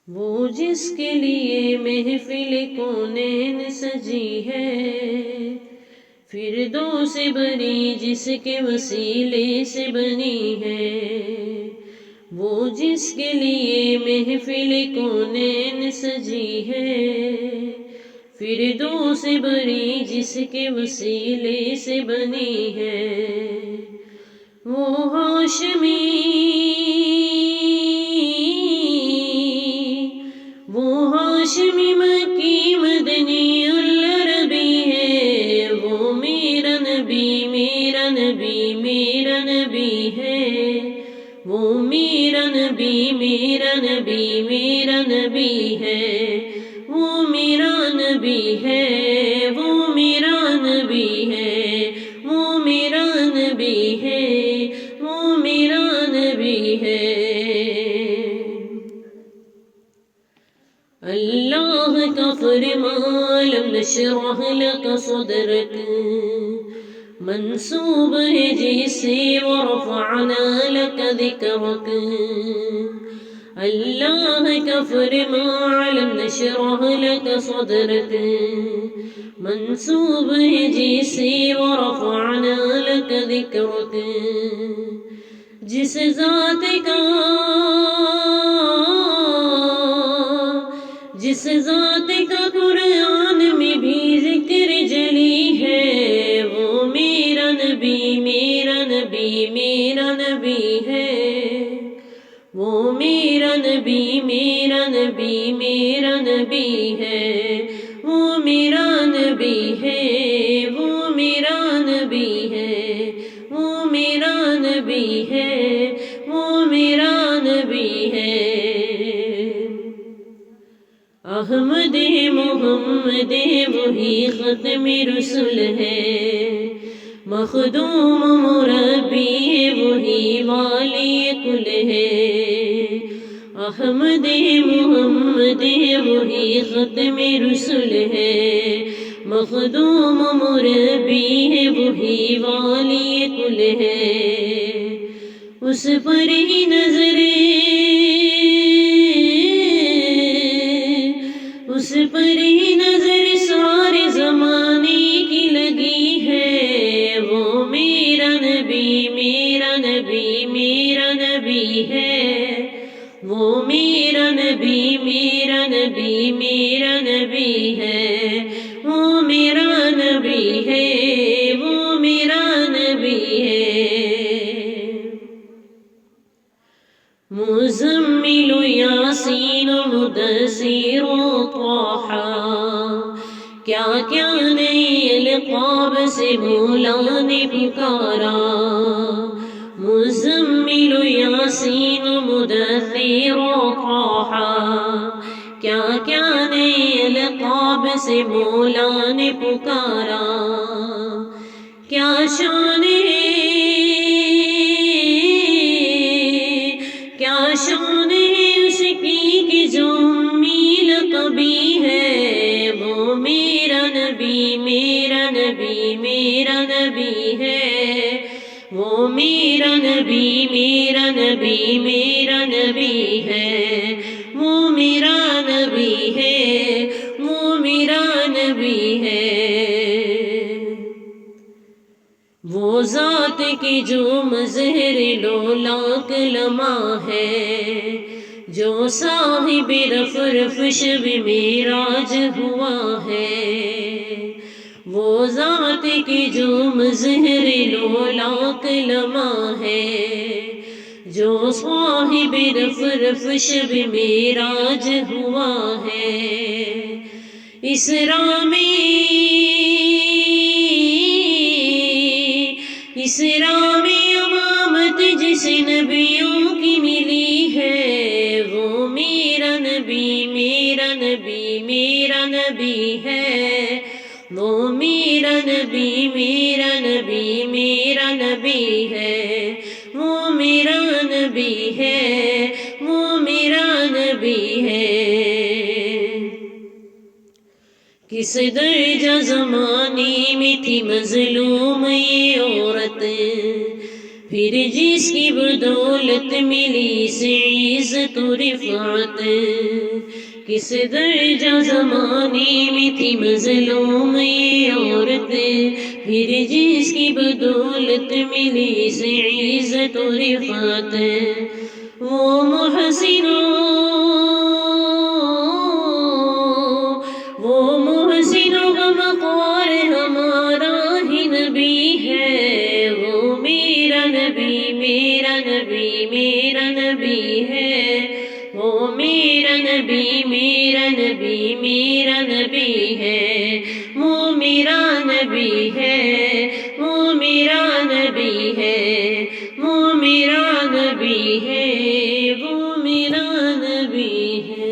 وہ جس کے لیے محفل کونین سجی ہے، فردوس بری جس کے وسیلے سے بنی ہے، وہ جس کے لیے محفل کونین سجی ہے، فردوس بری جس کے وسیلے سے بنی ہے، وہ ہاشمی مکی مدنی العربی ہے، وہ میرا نبی میرا نبی میرا نبی ہے، وہ میرا نبی میرا نبی میرا نبی ہے، وہ میرا نبی ہے، وہ میرا نبی ہے، وہ میرا نبی ہے، وہ میرا نبی ہے۔ اللہ کا فرمان لم نشرح لک صدرک منسوب ہے جسے ورفعنا لک ذکرک، اللہ کا فرمان لم نشرح لک صدرک منسوب ہے جسے ورفعنا لک ذکرک، جس ذات کا قرآن میں بھی ذکر جلی ہے، وہ میرا نبی میرا نبی میرا نبی ہے، وہ میرا نبی میرا نبی میرا نبی ہے، وہ میرا نبی ہے، وہ میرا نبی ہے، وہ میرا نبی ہے، وہ میرا نبی ہے۔ احمد محمد وہی ختم رسول ہے، مخدوم مربی وہی والی کل ہے، احمد محمد وہی ختم رسول ہے، مخدوم مربی وہی والی کل ہے، اس پر ہی نظر سارے زمانے کی لگی ہے، وہ میرا نبی میرا نبی میرا نبی ہے، وہ میرا نبی میرا نبی میرا نبی ہے، وہ میرا نبی ہے، وہ میرا نبی ہے۔ مزمل یاسین مدثر طٰہٰ، کیا کیا نئے القاب سے مولا نے پکارا، مزمل یاسین مدثر طٰہٰ، کیا کیا نئے القاب سے مولا نے پکارا، کیا شان ہے اس کی کہ جو امی لقبی ہے، وہ میرا نبی میرا نبی میرا نبی ہے، وہ میرا نبی میرا نبی میرا نبی ہے، وہ میرا نبی ہے، وہ میرا نبی ہے۔ وہ ذات کی جو مظہر لولاک لمع ہے، جو صاحب رفرف شب معراج ہوا ہے، وہ ذات کی جو مظہر لولاک لمع ہے، جو صاحب رفرف شب معراج ہوا ہے، اسراء میں امامت جس نبیوں کی ملی ہے، وہ میرا نبی میرا نبی میرا نبی ہے، وہ میرا نبی میرا نبی میرا نبی ہے، وہ میرا نبی ہے، وہ میرا نبی ہے۔ کس درجہ زمانے میں تھی مظلوم یہ عورت، پھر جس کی بدولت ملی سے عزت و رفعت، کس درجہ زمانے میں تھی مظلوم یہ عورت، پھر جس کی بدولت ملی سے عزت و رفعت، وہ محسن و غمخوار ہمارا ہی نبی ہے، وہ میرا نبی میرا نبی میرا نبی ہے، وہ میرا نبی میرا نبی میرا نبی ہے، وہ میرا نبی ہے، وہ میرا نبی ہے، وہ میرا نبی ہے، وہ میرا نبی ہے۔